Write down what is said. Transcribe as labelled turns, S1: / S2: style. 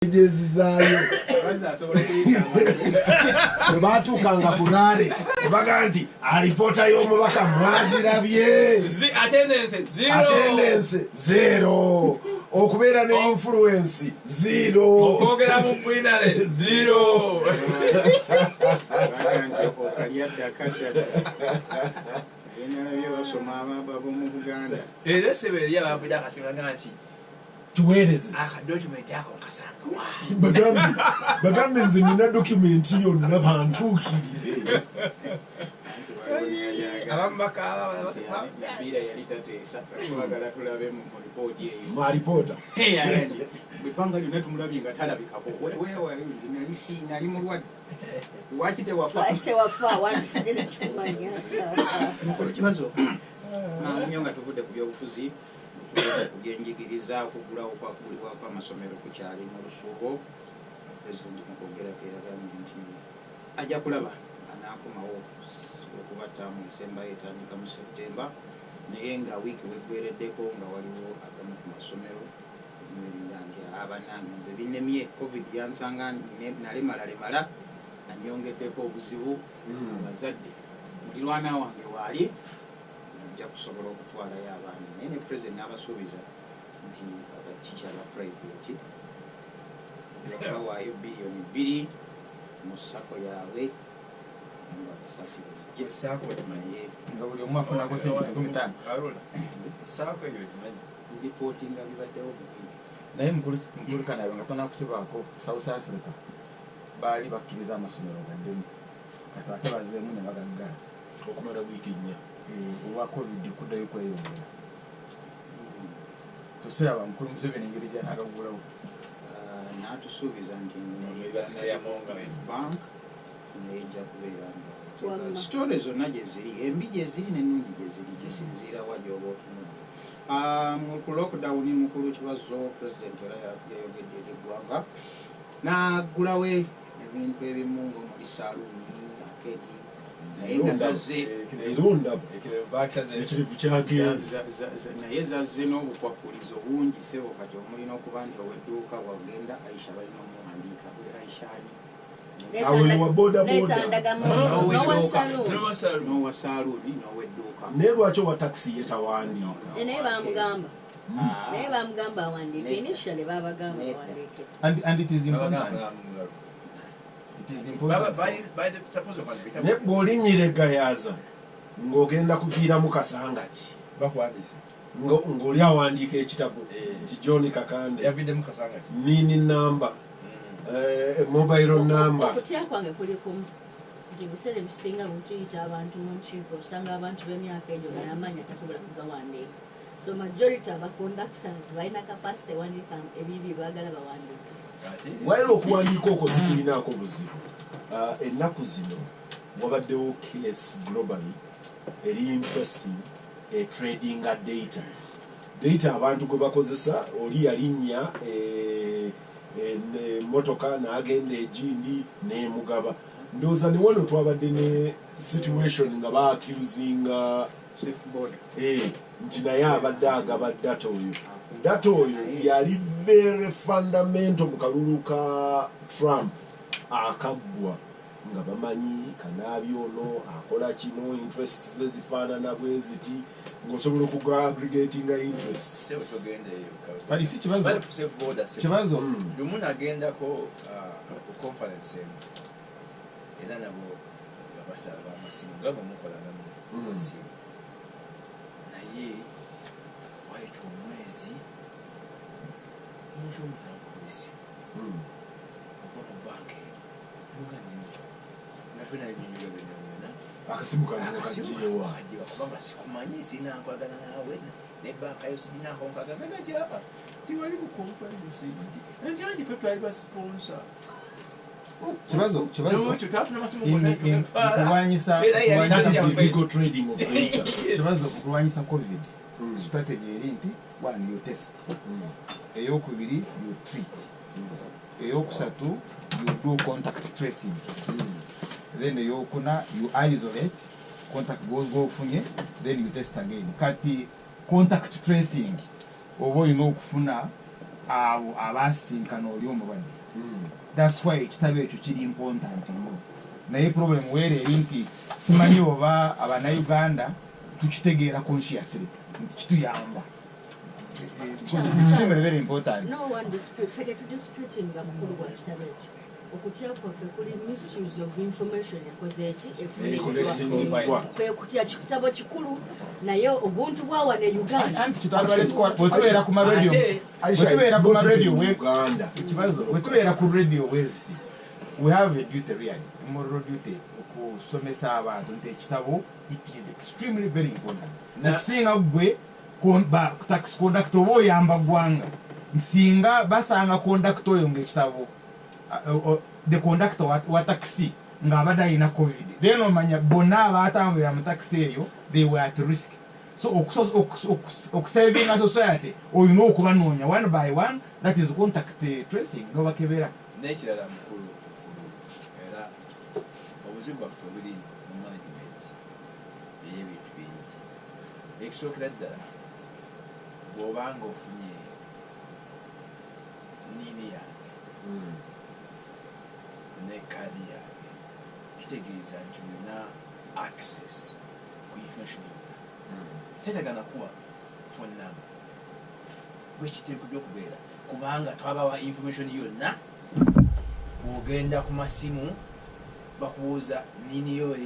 S1: Jezizayo batuukanga ku laale baga nti alipoota y'omubaka mwagirabye attendance zero okubeera ne influence zero
S2: okwogera mu plinare zero era seberi abavuga akasimbaga nti
S1: tuweereze
S2: akadokumenti ako nkasanga
S1: bagambe nze nina dokumenti yonna bantuukirire mwalipoota
S3: bwepanga lyonna tumulabye nga talabikako nali mulwadde lwaki tewafamukolo kibazo nyo nga tuvudde ku byobufuzi kugenjigiriza okugulawo kwakugulibwa kw'amasomero ku kyali mu lusuubo pulezidenti mukwogera keragambye nti ajja kulaba anaakomawo okuba ttaamu December etandika mu September naye nga wiiki weggwereddeko nga waliwo agamu ku masomero nti abanange nze binnemye covid yansanga nalemalala anyongeddeko obuzibu abazadde mulirwana wange waali ajja kusobola okutwalayo abaana naye ne president n'abasuubiza nti abaticha ba private bakawaayo biliyoni 2 mu sako yaabwe nga basasiriza
S4: nga buli omu afunako sente 5
S3: ripootinga bibaddewo
S4: naye mukulu kanabe nga tonakukibaako South Africa baali bakkiriza amasomero gaddemu kati ate bazeemu ne bagaggala
S1: okumala wiiki 4
S4: olwa covid kuddayo kweyongera tosiraba mukulu Museveni engeri gyanagagulawo
S3: n'atusuubiza nti bank neyijja kubeera sitole zonna gye ziri embi gye ziri n'ennungi gye ziri kisinziira wa gy'oba otunudde ku lockdown mukulu kibazo pulezidenti era yayogedde eri eggwanga n'aggulawo ebintu ebimu ng'omuli saluuni akedi
S1: ekirivu kyagenze
S3: naye zazze n'obukwakulizo bungi sebo kati omulina okuba nti owedduuka wagenda Aisha balina omuwandiika buli Aishani
S1: awewa boda
S3: n'owa saluuni n'owedduuka
S1: naye lwaki owa takisi yetawandiika
S5: naye bamugamba awandiike initially babagamba awandiike
S4: and it is important
S1: naye bw'olinyira eggayaaza ng'ogenda kuviiramu kasangati ng'oli awandiika ekitabo nti John Kakande nini namba mobile number
S5: okutya kwange kuli kumu nti ebiseera ebisinga bwe tuyita abantu mu nkiiko osanga abantu b'emyaka egyo n'amaanyi tasobola kugawandiika so majority aba conductors balina capacity ewandiika ebibyo baagala bawandiika
S1: wayira okuwandiika okwo sikulinaako buzibu ennaku zino wabaddewo case globally eri interesting tradinga data abantu gwe bakozesa oli yalinnya motoka n'agenda egindi n'emugaba ndowooza ne wano twabadde ne situation nga baakusinga nti naye abadde agaba data oyo yali very fundamental mu kalulu ka Trump akaggwa nga bamanyi kanaabi ono akola kino interests ze zifaanana bwe ziti ng'osobola okuga aggregatinga interests
S4: kati si kibazo
S2: lumu nagendako ku conference emu era nabo babasaba amasimu nga bamukolanamu amasimu naye wayita omwezi omuntu omunakuwesi ova mu banka muganimyo nga pena ebinyuyo byonna
S1: akasimu kanakajiwa
S2: kubanga sikumanyi sinankwagana naawe ne banka yo siginako nkagamba nti tiwali ku conference nti anti fe twali basponsa
S4: kibazo okulwanyisa covid strategy eri nti one you test eyokubiri you treat eyokusatu you do contact tracing then eyokuna you isolate contact go funye then you test again kati contact tracing oba olina okufuna abo abasinkana oli omulwadde. That's why ekitabo ekyo kiri important nnyo. Naye problem weere eri nti simanyi oba Abannayuganda tukitegeera consciously nti kituyamba. It's very important.
S5: No one dispute. Fede to disputing mukulu wa kitabo ekyo. Okutya kwaffe kuli misuse of information yakoze eki efunibwa. Kutya kitabo kikulu naye obuntu bwa wane Uganda.
S4: Anti kitwalibale tubeera ku radio. Tubeera ku radio Uganda. Kibazo tubeera ku radio West. We have a duty really. Moral duty okusomesa abantu nti ekitabo it is extremely very important. Okusinga gwe tax conductor oba oyamba ggwanga nsinga basanga conductor oyo ng'ekitabo the conductor wa taxi ng'abadde alina covid then omanya bonna abaatambulira mu taxi eyo they were at risk. So okusavinga society olina okubanoonya one by one, that is contact tracing n'obakebera.
S2: N'ekirala mukulu era obuzibu bwaffe buli mu management ey'ebintu bingi. Ekisookera ddala bw'obanga ofunye nini yange ne kaadi yange kitegeeza nti olina access ku information yonna. Seetagana kuwa phone number bwekiteekwa okubeera kubanga twabawa information yonna. Bw'ogenda ku masimu bakubuuza nini yo